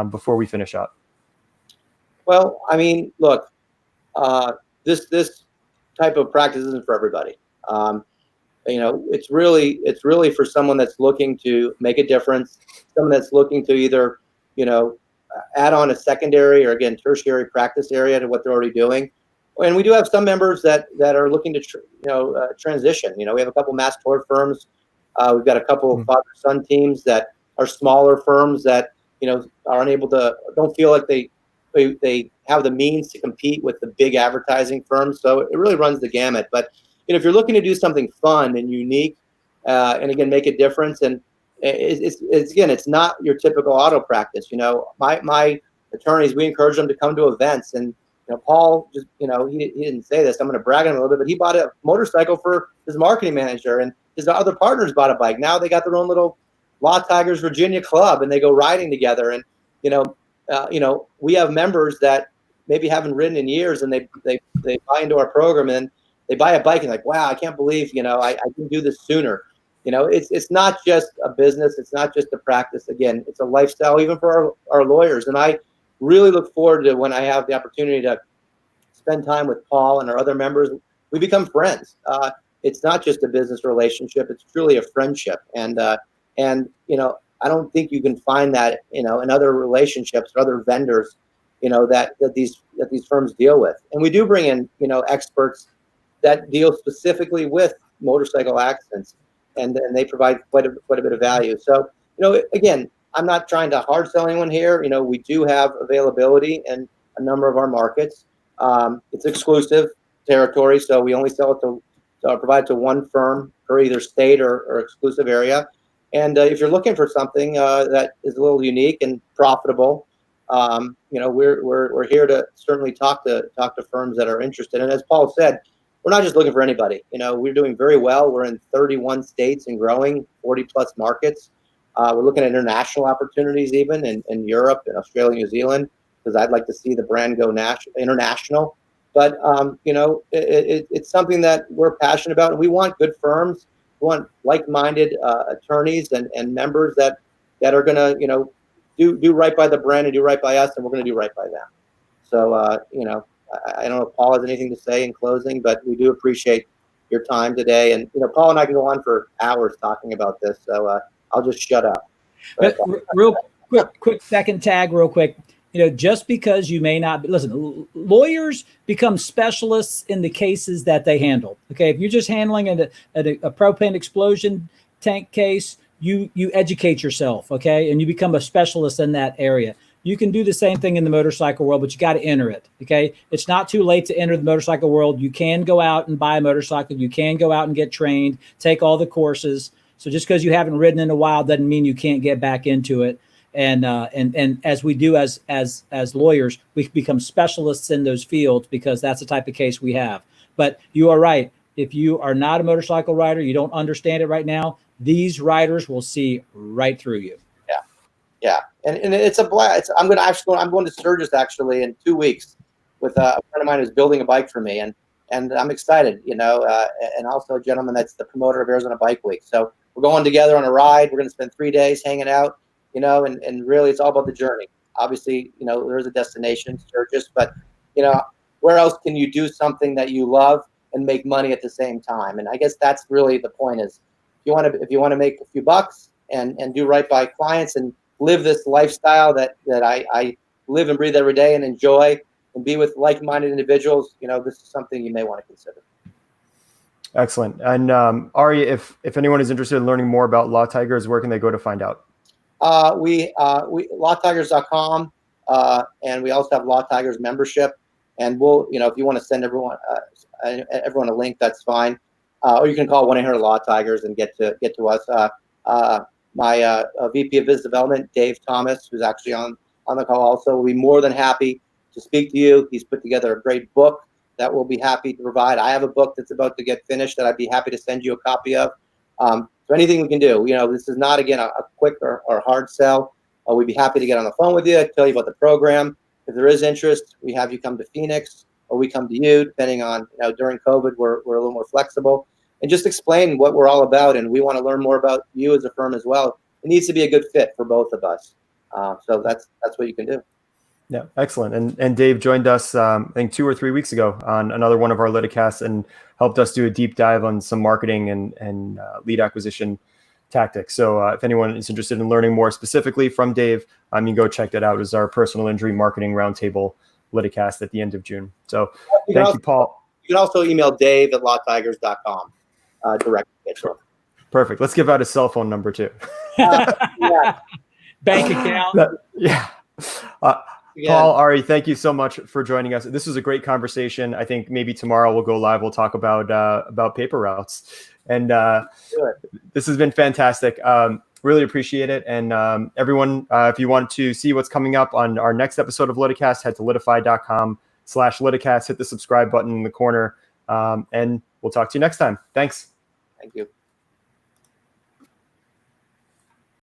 before we finish up? Well, I mean, look, this type of practice isn't for everybody. It's really for someone that's looking to make a difference, someone that's looking to either, add on a secondary or, again, tertiary practice area to what they're already doing. And we do have some members that are looking to, transition. We have a couple mass tort firms. We've got a couple of father-son teams that are smaller firms that, are unable to, don't feel like they have the means to compete with the big advertising firms. So it really runs the gamut. But if you're looking to do something fun and unique, and again, make a difference, and it's not your typical auto practice. My attorneys, we encourage them to come to events. And Paul just, he didn't say this. I'm going to brag on him a little bit, but he bought a motorcycle for his marketing manager, and his other partners bought a bike. Now they got their own little Law Tigers Virginia club, and they go riding together. And we have members that maybe haven't ridden in years, and they buy into our program, and they buy a bike and like, wow, I can't believe, I didn't do this sooner. It's not just a business. It's not just a practice. Again, it's a lifestyle, even for our lawyers. And I really look forward to when I have the opportunity to spend time with Paul and our other members. We become friends. It's not just a business relationship. It's truly a friendship. And I don't think you can find that, in other relationships or other vendors, that these firms deal with. And we do bring in, experts that deal specifically with motorcycle accidents, and they provide quite a bit of value. So, again, I'm not trying to hard sell anyone here. We do have availability in a number of our markets. It's exclusive territory, so we only sell it to provide to one firm per either state or exclusive area. And if you're looking for something that is a little unique and profitable, we're here to certainly talk to firms that are interested. And as Paul said, we're not just looking for anybody. We're doing very well. We're in 31 states and growing, 40 plus markets. We're looking at international opportunities, even in Europe and Australia, New Zealand, because I'd like to see the brand go international. But it's something that we're passionate about, and we want good firms. We want like-minded attorneys and members that are going to do right by the brand and do right by us, and we're going to do right by them. So I don't know if Paul has anything to say in closing, but we do appreciate your time today. And Paul and I can go on for hours talking about this, so I'll just shut up. But real quick second tag, real quick. Just because you may not listen, lawyers become specialists in the cases that they handle. Okay, if you're just handling a propane explosion tank case, you educate yourself, okay, and you become a specialist in that area. You can do the same thing in the motorcycle world, but you got to enter it, okay? It's not too late to enter the motorcycle world. You can go out and buy a motorcycle. You can go out and get trained, take all the courses. So just because you haven't ridden in a while doesn't mean you can't get back into it. And as we do as lawyers, we become specialists in those fields because that's the type of case we have. But you are right. If you are not a motorcycle rider, you don't understand it right now, these riders will see right through you. Yeah. And it's a blast. I'm going to Sturgis actually in 2 weeks with a friend of mine who's building a bike for me. And I'm excited, and also a gentleman that's the promoter of Arizona Bike Week. So we're going together on a ride. We're going to spend 3 days hanging out, and really it's all about the journey. Obviously, there's a destination, Sturgis, but, where else can you do something that you love and make money at the same time? And I guess that's really the point is if you want to make a few bucks and do right by clients and live this lifestyle that I live and breathe every day and enjoy and be with like-minded individuals, this is something you may want to consider. Excellent. And Ari, if anyone is interested in learning more about Law Tigers, where can they go to find out? We lawtigers.com, and we also have Law Tigers membership. And we'll, if you want to send everyone a link, that's fine. Or you can call 1-800-LAW-TIGERS and get to us. My VP of Business Development, Dave Thomas, who's actually on the call also, will be more than happy to speak to you. He's put together a great book that we'll be happy to provide. I have a book that's about to get finished that I'd be happy to send you a copy of. So anything we can do. This is not, again, a quick or hard sell. We'd be happy to get on the phone with you, tell you about the program. If there is interest, we have you come to Phoenix, or we come to you, depending on, during COVID, we're a little more flexible, and just explain what we're all about. And we want to learn more about you as a firm as well. It needs to be a good fit for both of us. So that's what you can do. Yeah, excellent. And Dave joined us, I think 2 or 3 weeks ago on another one of our Liticasts and helped us do a deep dive on some marketing and lead acquisition tactics. So if anyone is interested in learning more specifically from Dave, you can go check that out. It's our personal injury marketing roundtable Liticast at the end of June. So thank you, Paul. You can also email Dave at lawtigers.com directly. Perfect. Let's give out his cell phone number too. Yeah. Bank account. Yeah. Paul, Ari, thank you so much for joining us. This was a great conversation. I think maybe tomorrow we'll go live. We'll talk about paper routes. And this has been fantastic. Really appreciate it. And everyone, if you want to see what's coming up on our next episode of Liticast, head to litify.com/Liticast, hit the subscribe button in the corner, and we'll talk to you next time. Thanks. Thank you.